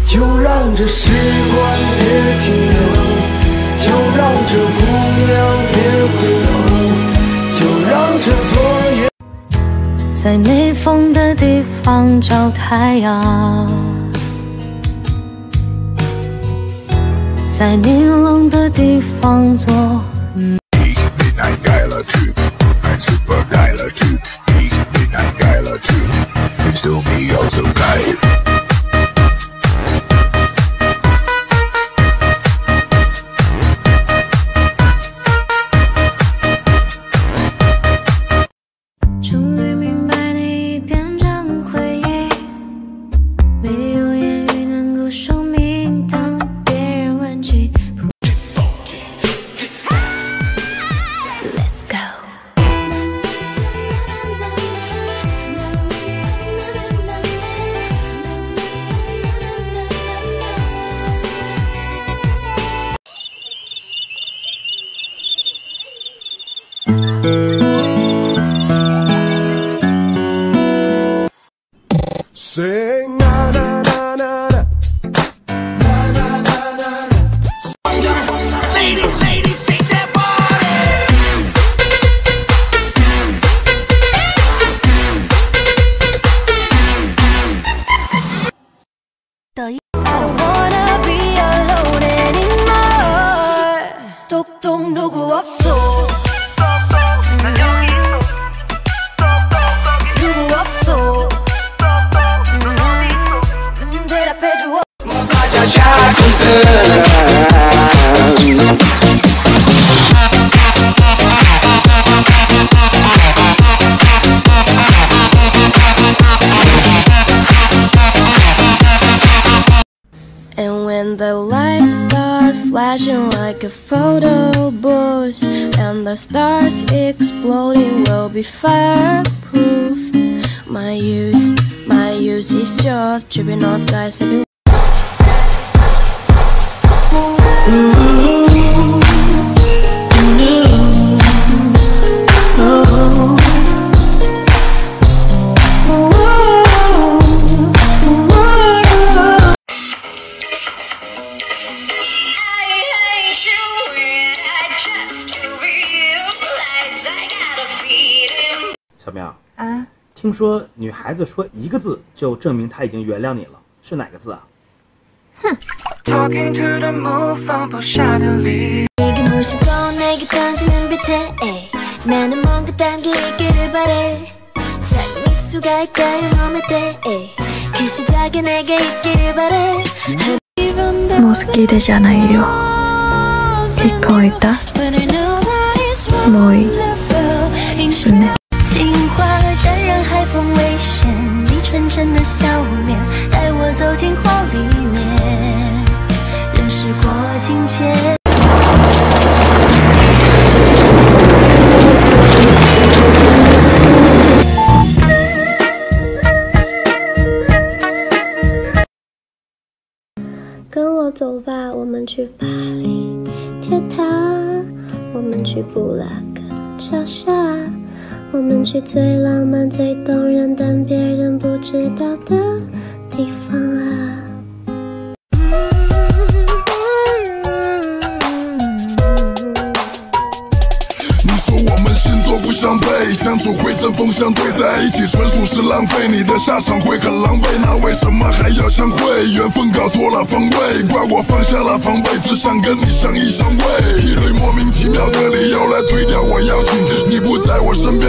就让这时光别停留，就让这姑娘别回头，就让这昨夜在没风的地方找太阳，在你冷的地方做。Midnight 改了剧，还是不改了剧？Midnight 改了剧 ，Things to be also right。 终于明白你已变成回忆，没有言语能够说明。当别人问起 ，Let's go。Sing na na na na na na na na na. Ladies, ladies, shake that body. I wanna be alone anymore. 똑똑 누구 없어. 누구 없어. 대답해줘. 가자 샤크트. And when the lights start flashing like a photo booth, and the stars exploding will be fireproof. My use is just tripping on skies. Just realize I got a feeling. 小苗啊，听说女孩子说一个字就证明她已经原谅你了，是哪个字啊？ Talking to the moon放不下的理。 네게 무심코 내게 던지는 빛에 나는 뭔가 담겨 있기를 바래. 작은 미소가 있다요 맘에 때 그 시작에 내게 있기를 바래. もう好きでじゃないよ。聞こえた？もういい。是呢。情话沾染海风危险，你纯真的笑脸带我走进花里面，认识过境界。跟我走吧，我们去巴黎铁塔，我们去布拉格桥下，我们去最浪漫、最动人但别人不知道的地方啊。你说我们星座不相配，相处会针锋相对，在一起纯属是浪费，你的下场会很狼狈，那为什么还要相会？缘分搞错了方位，怪我放下了防备，只想跟你相依相偎，一堆莫名其妙的理由来推掉我邀请，你不在我身边。